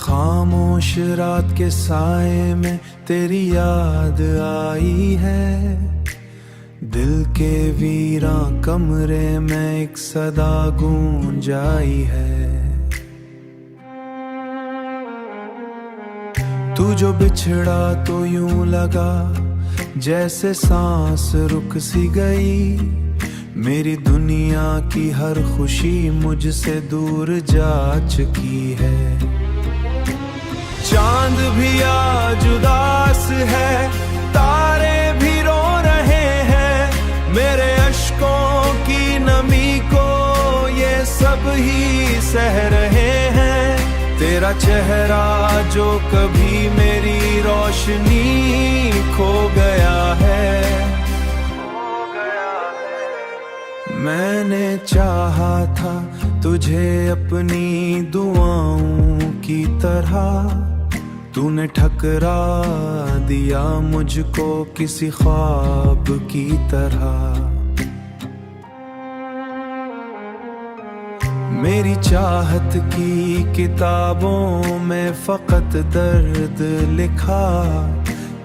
खामोश रात के साए में तेरी याद आई है। दिल के वीरां कमरे में एक सदा गूंज आई है। तू जो बिछड़ा तो यूं लगा जैसे सांस रुक सी गई। मेरी दुनिया की हर खुशी मुझसे दूर जा चुकी है। चांद भी आज उदास है, तारे भी रो रहे हैं। मेरे अश्कों की नमी को ये सब ही सह रहे हैं। तेरा चेहरा जो कभी मेरी रोशनी खो गया है। मैंने चाहा था तुझे अपनी दुआओं की तरह, तूने ठकरा दिया मुझको किसी ख्वाब की तरह। मेरी चाहत की किताबों में फकत दर्द लिखा।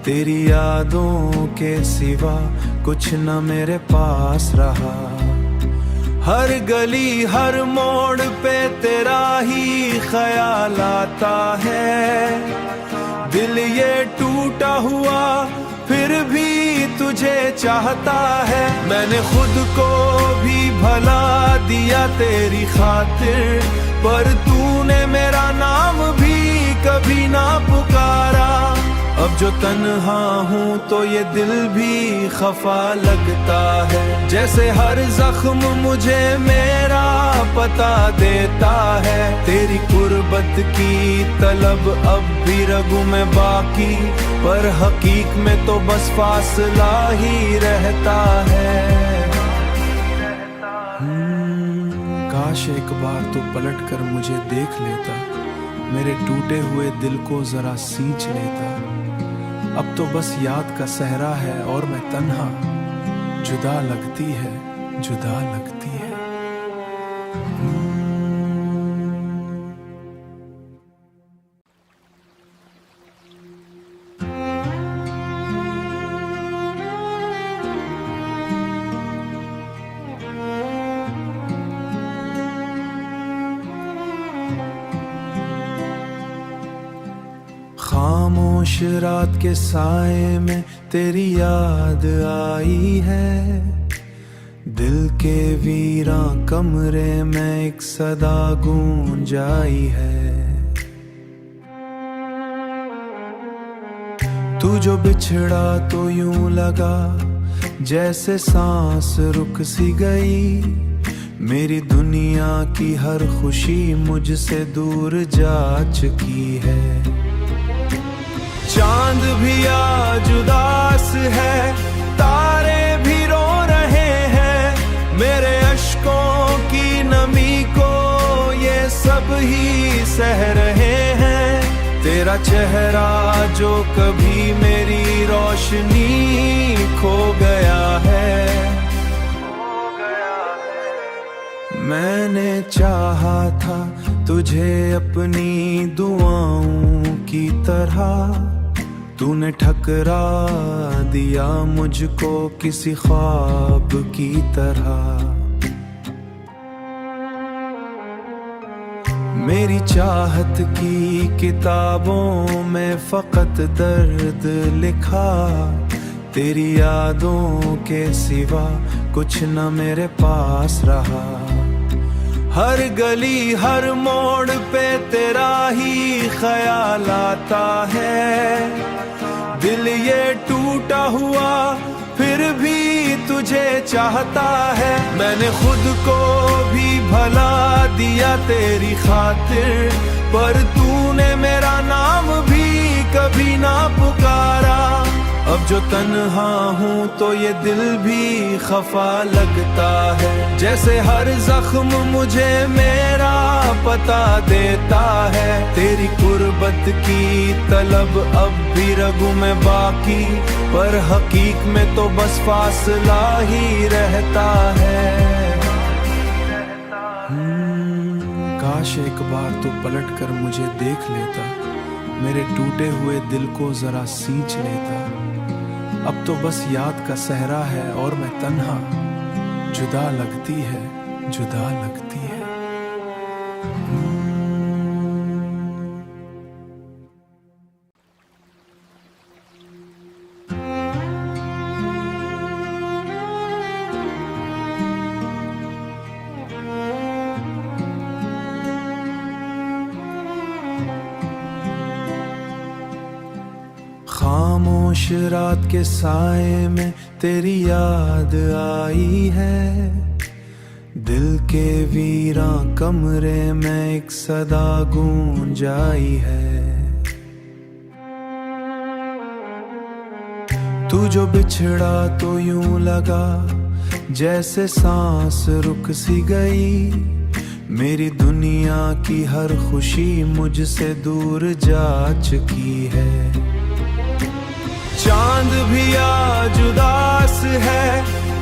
तेरी यादों के सिवा कुछ न मेरे पास रहा। हर गली हर मोड़ पे तेरा ही ख्याल आता है। दिल ये टूटा हुआ फिर भी तुझे चाहता है। मैंने खुद को भी भला दिया तेरी खातिर, पर तूने मेरा नाम भी कभी ना पुकारा। अब जो तन्हा हूँ तो ये दिल भी खफा लगता है। जैसे हर जख्म मुझे मेरा पता देता है। तेरी कुर्बत की तलब अब भी रगों में बाकी, पर हकीक में तो बस फासला ही रहता है। काश एक बार तो पलट कर मुझे देख लेता, मेरे टूटे हुए दिल को जरा सींच लेता। अब तो बस याद का सहरा है और मैं तन्हा, जुदा लगती है, जुदा लगती है। खामोश रात के साए में तेरी याद आई है। दिल के वीरां कमरे में एक सदा गूंज आई है। तू जो बिछड़ा तो यूं लगा जैसे सांस रुक सी गई। मेरी दुनिया की हर खुशी मुझसे दूर जा चुकी है। चांद भी आज उदास है, तारे भी रो रहे हैं। मेरे अश्कों की नमी को ये सब ही सह रहे हैं। तेरा चेहरा जो कभी मेरी रोशनी खो गया है। मैंने चाहा था तुझे अपनी दुआओं की तरह, तूने ठकरा दिया मुझको किसी ख्वाब की तरह। मेरी चाहत की किताबों में फकत दर्द लिखा। तेरी यादों के सिवा कुछ न मेरे पास रहा। हर गली हर मोड़ पे तेरा ही ख्याल आता है। दिल ये टूटा हुआ फिर भी तुझे चाहता है। मैंने खुद को भी भला दिया तेरी खातिर, पर तूने मेरा नाम भी कभी ना पुकारा। अब जो तन्हा हूँ तो ये दिल भी खफा लगता है। जैसे हर जख्म मुझे मेरा पता देता है। तेरी कुर्बत की तलब अब भी रगों में बाकी, पर हकीक में तो बस फासला ही रहता है। काश एक बार तो पलट कर मुझे देख लेता, मेरे टूटे हुए दिल को जरा सींच लेता। अब तो बस याद का सहरा है और मैं तन्हा, जुदा लगती है, जुदा लगती है। खामोश रात के साए में तेरी याद आई है, दिल के वीरा कमरे में एक सदा गूंज आई है। तू जो बिछड़ा तो यूं लगा जैसे सांस रुक सी गई, मेरी दुनिया की हर खुशी मुझसे दूर जा चुकी है। चांद भी आज उदास है,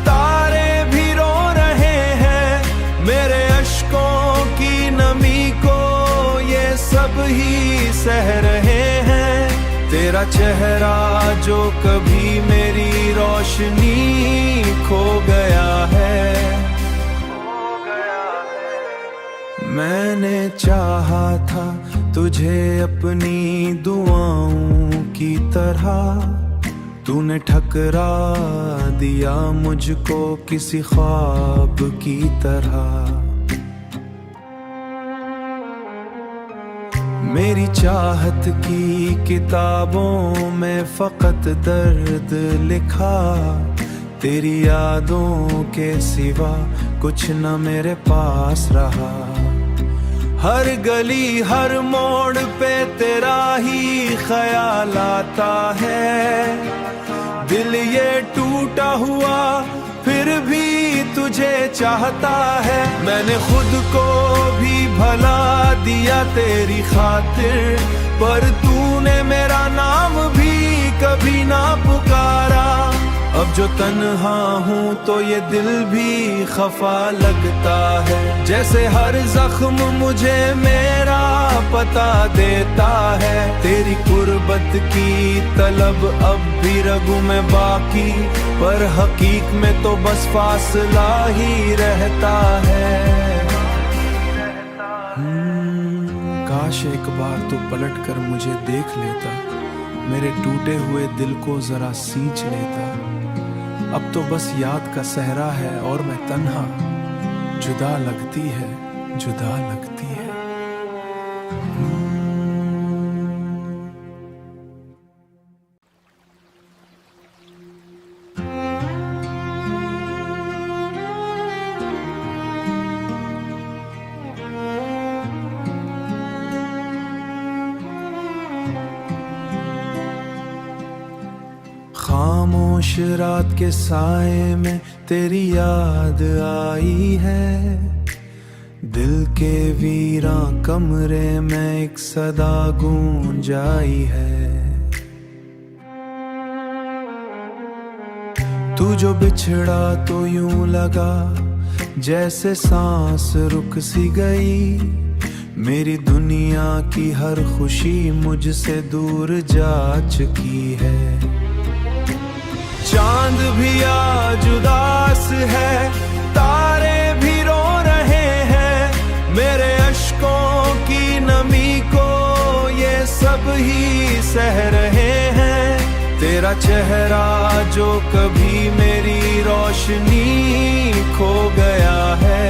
तारे भी रो रहे हैं, मेरे अश्कों की नमी को ये सब ही सह रहे हैं। तेरा चेहरा जो कभी मेरी रोशनी खो गया है, मैंने चाहा था तुझे अपनी दुआओं की तरह, तूने ठकरा दिया मुझको किसी ख्वाब की तरह। मेरी चाहत की किताबों में फकत दर्द लिखा, तेरी यादों के सिवा कुछ न मेरे पास रहा। हर गली हर मोड़ पे तेरा ही ख्याल आता है, दिल ये टूटा हुआ फिर भी तुझे चाहता है। मैंने खुद को भी भला दिया तेरी खातिर, पर तूने मेरा नाम भी कभी ना पुकारा। अब जो तन्हा हूँ तो ये दिल भी खफा लगता है, जैसे हर जख्म मुझे मेरा पता देता है। तेरी कुर्बत की तलब अब भी रगों में बाकी, पर हकीक में तो बस फासला ही रहता है। काश एक बार तो पलट कर मुझे देख लेता, मेरे टूटे हुए दिल को जरा सींच लेता। अब तो बस याद का सहरा है और मैं तन्हा, जुदा लगती है, जुदा लगती है। खामोश रात के साए में तेरी याद आई है, दिल के वीरा कमरे में एक सदा गूंज आई है। तू जो बिछड़ा तो यूं लगा जैसे सांस रुक सी गई, मेरी दुनिया की हर खुशी मुझसे दूर जा चुकी है। चांद भी आज उदास है, तारे भी रो रहे हैं, मेरे अश्कों की नमी को ये सब ही सह रहे हैं। तेरा चेहरा जो कभी मेरी रोशनी खो गया है,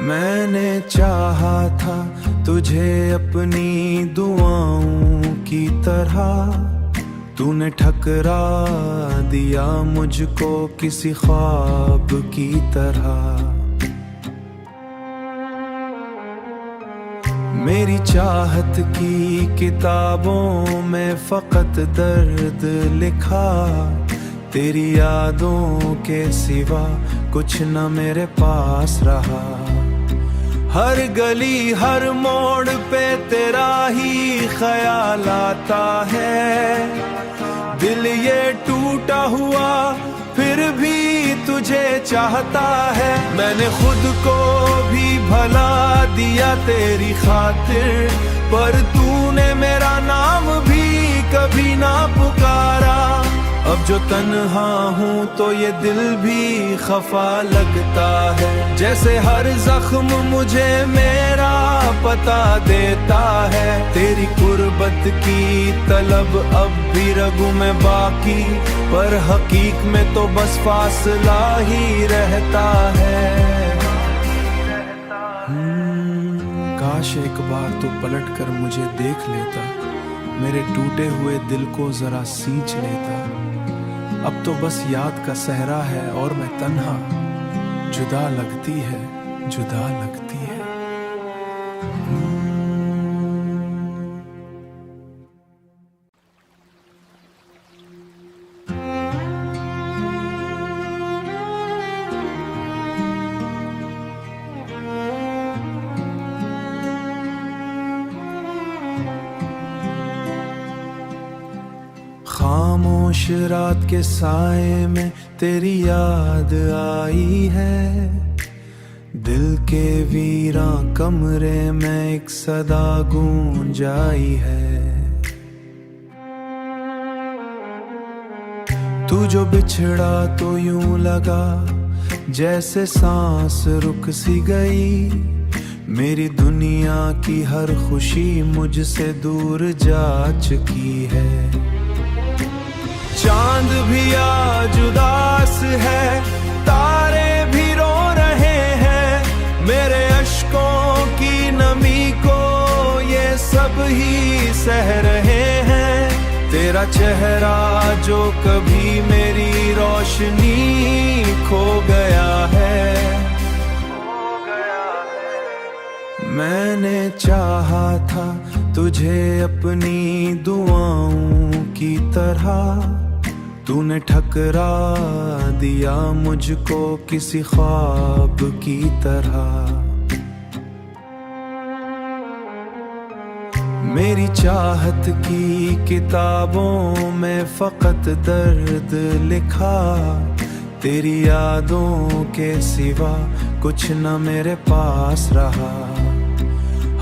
मैंने चाहा था तुझे अपनी दुआओं की तरह, तूने ठकरा दिया मुझको किसी ख्वाब की तरह। मेरी चाहत की किताबों में फकत दर्द लिखा, तेरी यादों के सिवा कुछ न मेरे पास रहा। हर गली हर मोड़ पे तेरा ही ख्याल आता है, दिल ये टूटा हुआ फिर फिर भी तुझे चाहता है। मैंने खुद को भी भला दिया तेरी खातिर, पर तूने मेरा नाम भी कभी ना पुकारा। अब जो तन्हा हूँ तो ये दिल भी खफा लगता है, जैसे हर जख्म मुझे मेरा पता देता है। तेरी कुर्बत की तलब अब भी रगों में बाकी, पर हकीक में तो बस फासला ही रहता है। काश एक बार तो पलट कर मुझे देख लेता, मेरे टूटे हुए दिल को जरा सींच लेता। अब तो बस याद का सहरा है और मैं तन्हा, जुदा लगती है, जुदा लगती है। खामोश रात के साए में तेरी याद आई है, दिल के वीरा कमरे में एक सदा गूंज आई है। तू जो बिछड़ा तो यूं लगा जैसे सांस रुक सी गई, मेरी दुनिया की हर खुशी मुझसे दूर जा चुकी है। चांद भी आज उदास है, तारे भी रो रहे हैं, मेरे अश्कों की नमी को ये सब ही सह रहे हैं। तेरा चेहरा जो कभी मेरी रोशनी खो गया है। मैंने चाहा था तुझे अपनी दुआओं की तरह, तूने ठकरा दिया मुझको किसी ख्वाब की तरह। मेरी चाहत की किताबों में फकत दर्द लिखा, तेरी यादों के सिवा कुछ न मेरे पास रहा।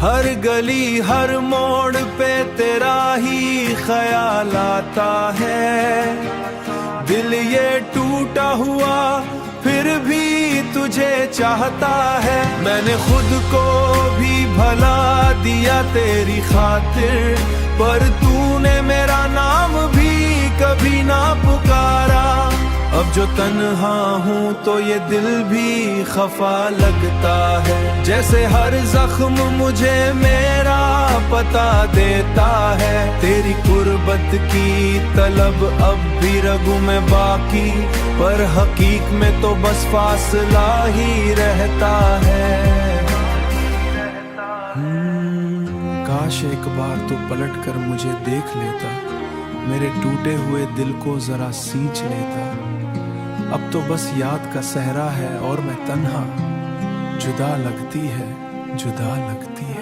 हर गली हर मोड़ पे तेरा ही ख्याल आता है, दिल ये टूटा हुआ फिर भी तुझे चाहता है। मैंने खुद को भी भला दिया तेरी खातिर, पर तूने मेरा नाम भी कभी ना पुकारा। अब जो तन्हा हूँ तो ये दिल भी खफा लगता है, जैसे हर जख्म मुझे मेरा पता देता है। तेरी कुर्बत की तलब अब भी रगों में बाकी, पर हकीक में तो बस फासला ही रहता है। काश एक बार तो पलट कर मुझे देख लेता, मेरे टूटे हुए दिल को जरा सींच लेता। अब तो बस याद का सहरा है और मैं तन्हा, जुदा लगती है, जुदा लगती है।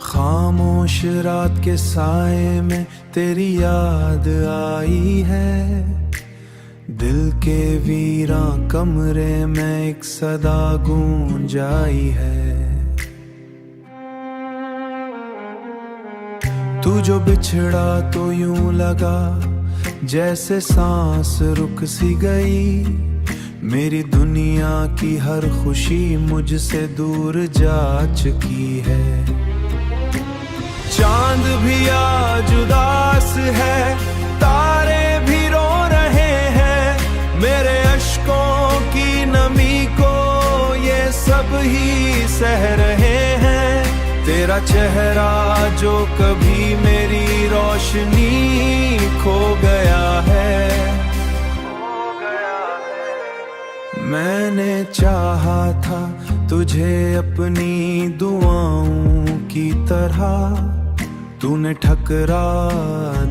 खामोश रात के साए में तेरी याद आई है, दिल के वीरा कमरे में एक सदा गूंज आई है। तू जो बिछड़ा तो यूं लगा जैसे सांस रुक सी गई, मेरी दुनिया की हर खुशी मुझसे दूर जा चुकी है। चांद भी आज उदास है, तारे भी रो रहे हैं, मेरे अश्कों की नमी को ये सब ही सह रहे हैं। तेरा चेहरा जो कभी मेरी रोशनी खो गया है। मैंने चाहा था तुझे अपनी दुआओं की तरह, तूने ठकरा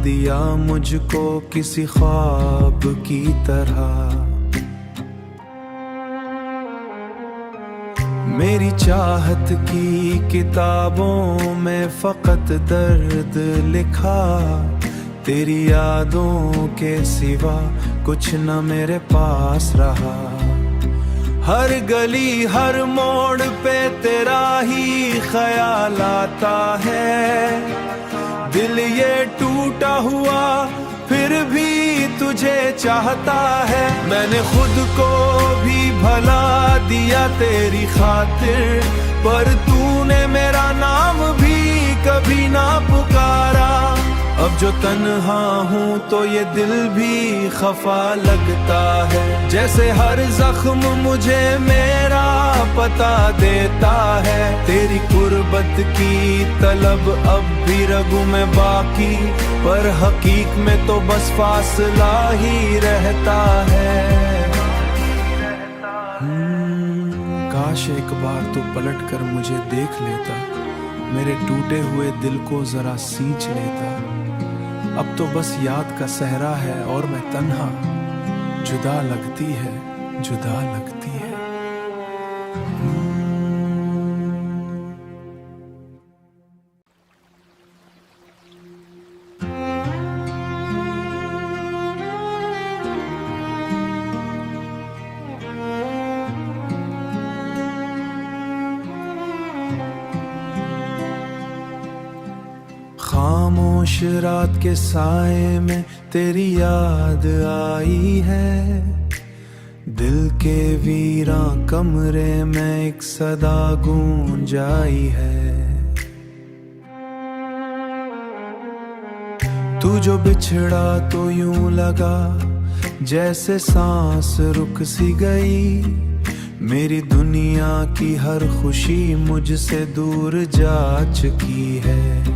दिया मुझको किसी ख्वाब की तरह। मेरी चाहत की किताबों में फकत दर्द लिखा, तेरी यादों के सिवा कुछ न मेरे पास रहा। हर गली हर मोड़ पे तेरा ही ख्याल आता है, दिल ये टूटा हुआ फिर भी तुझे चाहता है। मैंने खुद को भी भला दिया तेरी खातिर, पर तूने मेरा नाम भी कभी ना पुकारा। अब जो तन्हा हूँ तो ये दिल भी खफा लगता है, जैसे हर जख्म मुझे मेरा पता देता है। तेरी कुर्बत की तलब अब भी रगों में बाकी, पर हकीक में तो बस फासला ही रहता है। काश एक बार तो पलट कर मुझे देख लेता, मेरे टूटे हुए दिल को जरा सींच लेता। अब तो बस याद का सहरा है और मैं तन्हा, जुदा लगती है, जुदा लगती है। खामोश रात के साए में तेरी याद आई है, दिल के वीरा कमरे में एक सदा गूंज आई है। तू जो बिछड़ा तो यूं लगा जैसे सांस रुक सी गई, मेरी दुनिया की हर खुशी मुझसे दूर जा चुकी है।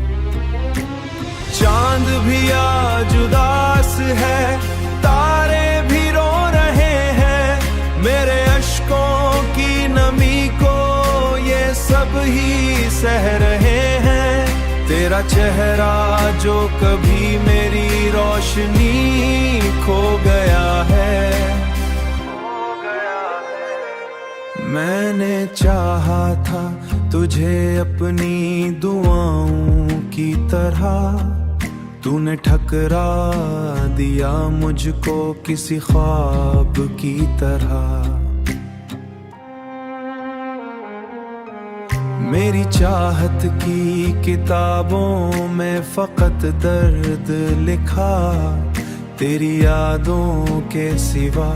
चांद भी आज उदास है, तारे भी रो रहे हैं, मेरे अश्कों की नमी को ये सब ही सह रहे हैं। तेरा चेहरा जो कभी मेरी रोशनी खो गया है, मैंने चाहा था तुझे अपनी दुआओं की तरह, तूने ठकरा दिया मुझको किसी ख्वाब की तरह। मेरी चाहत की किताबों में फकत दर्द लिखा, तेरी यादों के सिवा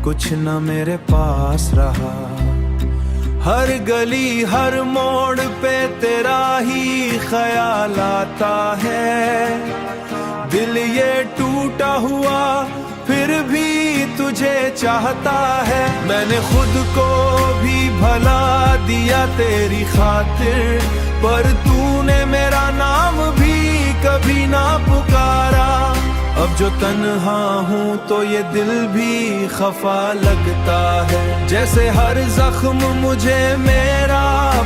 कुछ न मेरे पास रहा। हर गली हर मोड़ पे तेरा ही ख्याल आता है, दिल ये टूटा हुआ फिर भी तुझे चाहता है। मैंने खुद को भी भला दिया तेरी खातिर, पर तूने मेरा नाम भी कभी ना पुकारा। अब जो तन्हा हूँ तो ये दिल भी खफा लगता है, जैसे हर जख्म मुझे मेरा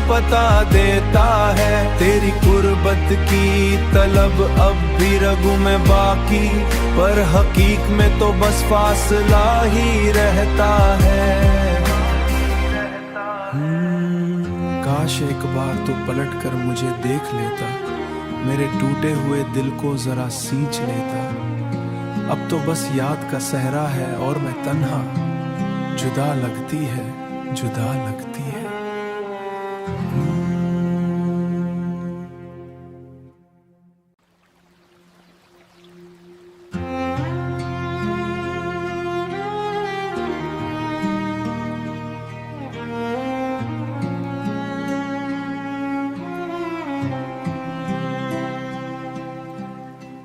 पता देता है। तेरी कुर्बत की तलब अब भी रगों में बाकी, पर हकीक में तो बस फासला ही रहता है। काश एक बार तो पलट कर मुझे देख लेता, मेरे टूटे हुए दिल को जरा सींच लेता। अब तो बस याद का सहरा है और मैं तन्हा, जुदा लगती है, जुदा लगती है।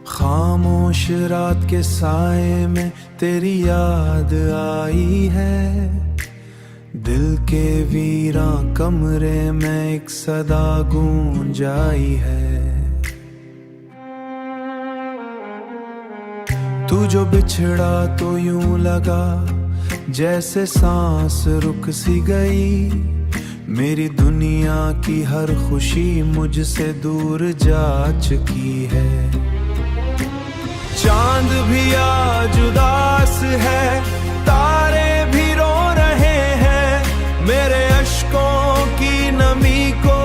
खामोश रात के साए में तेरी याद आई है, दिल के वीरा कमरे में एक सदा गूंज आई है। तू जो बिछड़ा तो यूं लगा जैसे सांस रुक सी गई, मेरी दुनिया की हर खुशी मुझसे दूर जा चुकी है। चांद भी आज उदास है, तारे भी रो रहे हैं, मेरे अश्कों की नमी को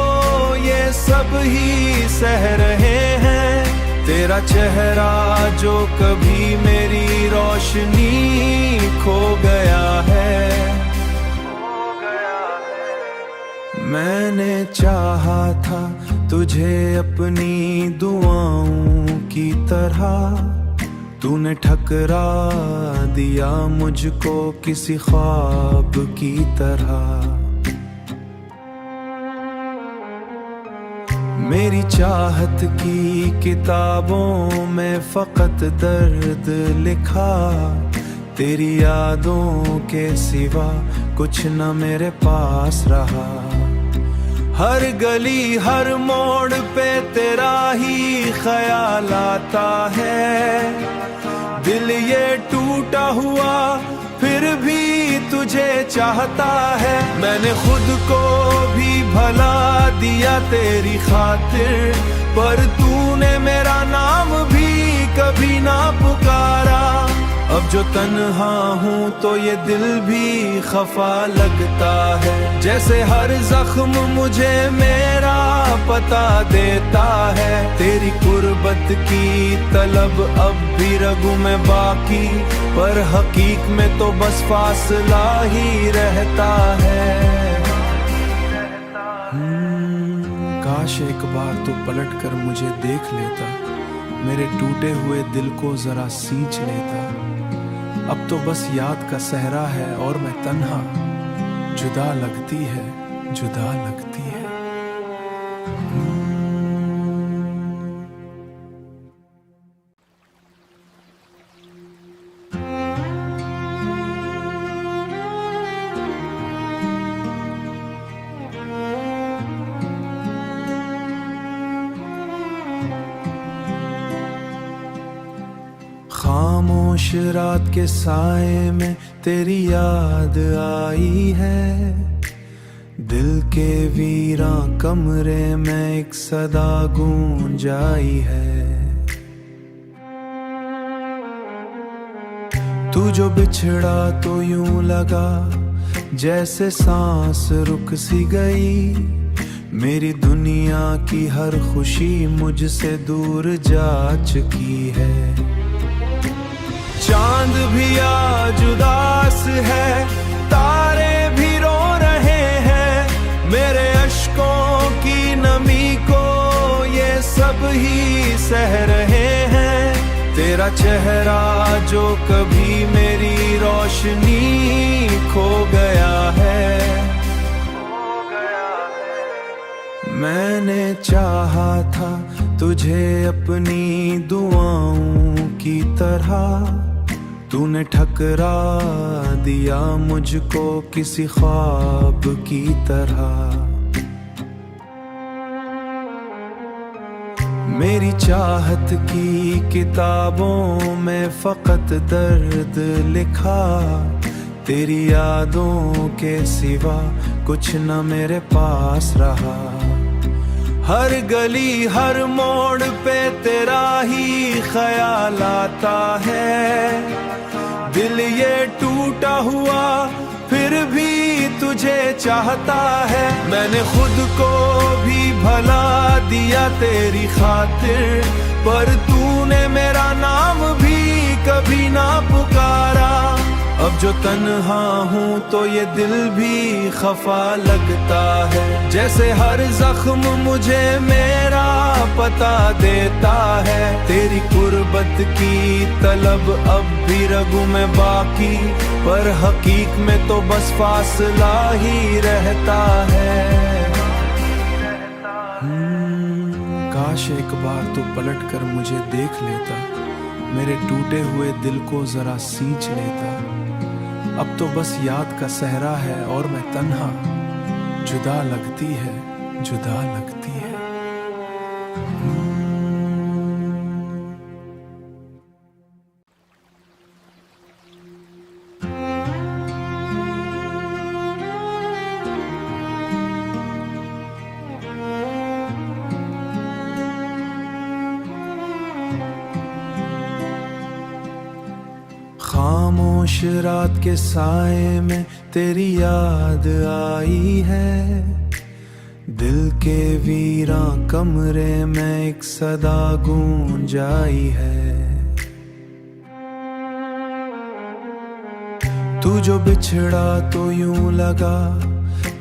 ये सब ही सह रहे हैं। तेरा चेहरा जो कभी मेरी रोशनी खो गया है। मैंने चाहा था तुझे अपनी दुआओं की तरह, तूने ठकरा दिया मुझको किसी ख्वाब की तरह। मेरी चाहत की किताबों में फकत दर्द लिखा, तेरी यादों के सिवा कुछ न मेरे पास रहा। हर गली हर मोड़ पे तेरा ही ख्याल आता है, दिल ये टूटा हुआ फिर भी तुझे चाहता है। मैंने खुद को भी भला दिया तेरी खातिर, पर तूने मेरा नाम भी कभी ना पुकारा। अब जो तन्हा हूँ तो ये दिल भी खफा लगता है, जैसे हर जख्म मुझे मेरा पता देता है। तेरी कुर्बत की तलब अब भी रगों में बाकी, पर हकीक में तो बस फासला ही रहता है। काश एक बार तो पलट कर मुझे देख लेता, मेरे टूटे हुए दिल को जरा सींच लेता। अब तो बस याद का सहरा है और मैं तन्हा, जुदा लगती है, जुदा लगती है। खामोश रात के साए में तेरी याद आई है, दिल के वीरां कमरे में एक सदा गूंज आई है। तू जो बिछड़ा तो यूं लगा जैसे सांस रुक सी गई, मेरी दुनिया की हर खुशी मुझसे दूर जा चुकी है। चांद भी आज उदास है, तारे भी रो रहे हैं, मेरे अश्कों की नमी को ये सब ही सह रहे हैं। तेरा चेहरा जो कभी मेरी रोशनी खो गया है। मैंने चाहा था तुझे अपनी दुआओं की तरह, तूने ठकरा दिया मुझको किसी ख्वाब की तरह। मेरी चाहत की किताबों में फकत दर्द लिखा, तेरी यादों के सिवा कुछ न मेरे पास रहा। हर गली हर मोड़ पे तेरा ही ख्याल आता है, दिल ये टूटा हुआ फिर भी तुझे चाहता है। मैंने खुद को भी भला दिया तेरी खातिर, पर तूने मेरा नाम भी कभी ना पुकारा। अब जो तन्हा हूँ तो ये दिल भी खफा लगता है, जैसे हर जख्म मुझे मेरा पता देता है। तेरी कुर्बत की तलब अब भी रगों में बाकी, पर हकीक में तो बस फासला ही रहता है। काश एक बार तो पलट कर मुझे देख लेता, मेरे टूटे हुए दिल को जरा सींच लेता। अब तो बस याद का सहरा है और मैं तन्हा, जुदा लगती है, जुदा लगती है। रात के साए में तेरी याद आई है, दिल के वीरां कमरे में एक सदा गूंज आई है। तू जो बिछड़ा तो यूं लगा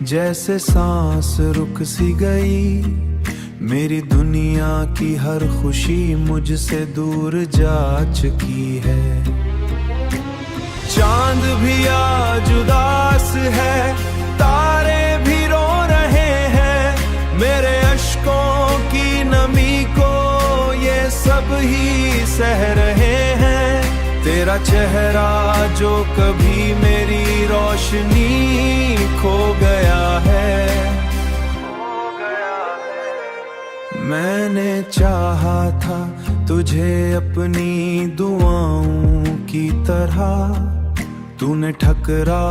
जैसे सांस रुक सी गई, मेरी दुनिया की हर खुशी मुझसे दूर जा चुकी है। चांद भी आज उदास है, तारे भी रो रहे हैं, मेरे अश्कों की नमी को ये सब ही सह रहे हैं। तेरा चेहरा जो कभी मेरी रोशनी खो गया है। मैंने चाहा था तुझे अपनी दुआओं की तरह, तूने ठकरा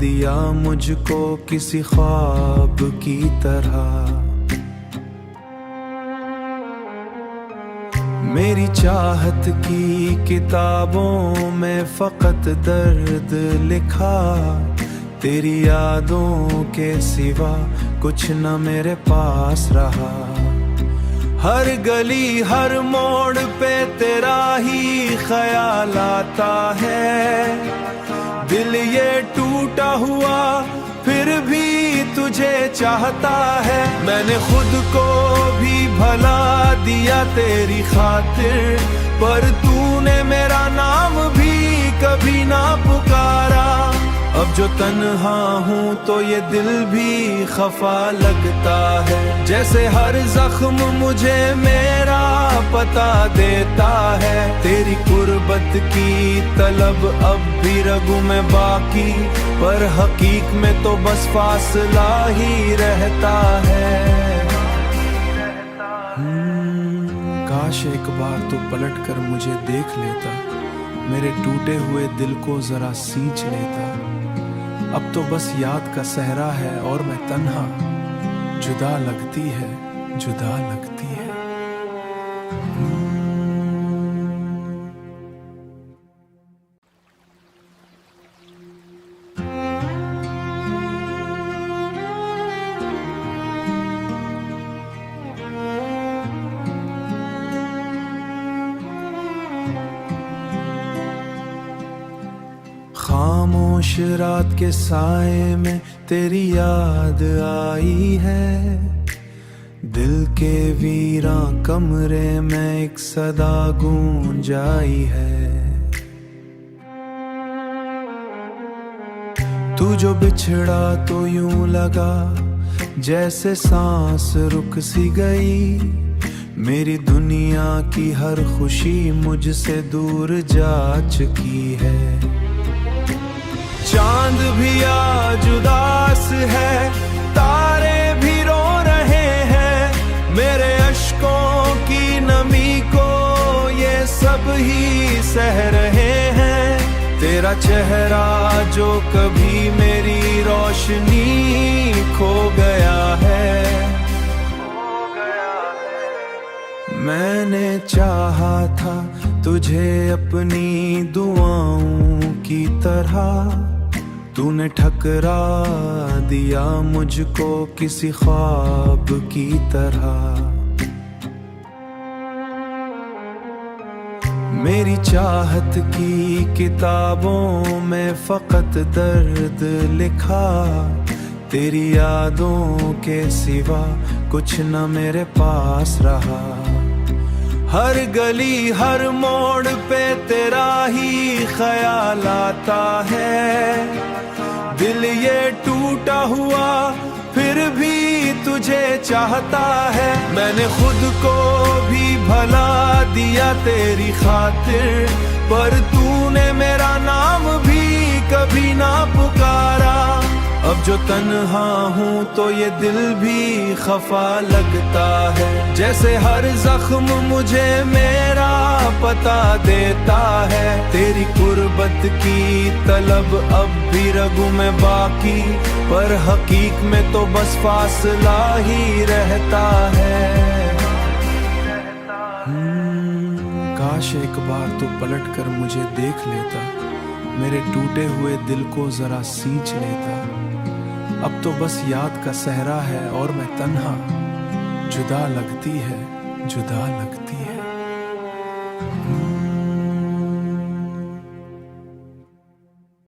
दिया मुझको किसी ख्वाब की तरह। मेरी चाहत की किताबों में फकत दर्द लिखा, तेरी यादों के सिवा कुछ न मेरे पास रहा। हर गली हर मोड़ पे तेरा ही ख्याल आता है, दिल ये टूटा हुआ फिर भी तुझे चाहता है। मैंने खुद को भी भला दिया तेरी खातिर, पर तूने मेरा नाम भी कभी ना पुकारा। अब जो तन्हा हूँ तो ये दिल भी खफा लगता है, जैसे हर जख्म मुझे मेरा पता देता है। तेरी कुर्बत की तलब अब भी रगों में बाकी, पर हकीक में तो बस फासला ही रहता है। काश एक बार तो पलट कर मुझे देख लेता, मेरे टूटे हुए दिल को जरा सींच लेता। अब तो बस याद का सहरा है और मैं तन्हा, जुदा लगती है, जुदा लगती है। खामोश रात के साए में तेरी याद आई है, दिल के वीरां कमरे में एक सदा गूंज आई है। तू जो बिछड़ा तो यूं लगा जैसे सांस रुक सी गई, मेरी दुनिया की हर खुशी मुझसे दूर जा चुकी है। चांद भी आज उदास है, तारे भी रो रहे हैं, मेरे अश्कों की नमी को ये सब ही सह रहे हैं। तेरा चेहरा जो कभी मेरी रोशनी खो गया है। मैंने चाहा था तुझे अपनी दुआओं की तरह, तूने ठकरा दिया मुझको किसी ख्वाब की तरह। मेरी चाहत की किताबों में फकत दर्द लिखा, तेरी यादों के सिवा कुछ न मेरे पास रहा। हर गली हर मोड़ पे तेरा ही ख्याल आता है, दिल ये टूटा हुआ फिर भी तुझे चाहता है। मैंने खुद को भी भला दिया तेरी खातिर, पर तूने मेरा नाम भी कभी ना पुकारा। अब जो तन्हा हूँ तो ये दिल भी खफा लगता है, जैसे हर जख्म मुझे मेरा पता देता है। तेरी कुर्बत की तलब अब भी रगों में बाकी, पर हकीक में तो बस फासला ही रहता है। काश एक बार तो पलट कर मुझे देख लेता, मेरे टूटे हुए दिल को जरा सींच लेता। अब तो बस याद का सहरा है और मैं तन्हा, जुदा लगती है, जुदा लगती है।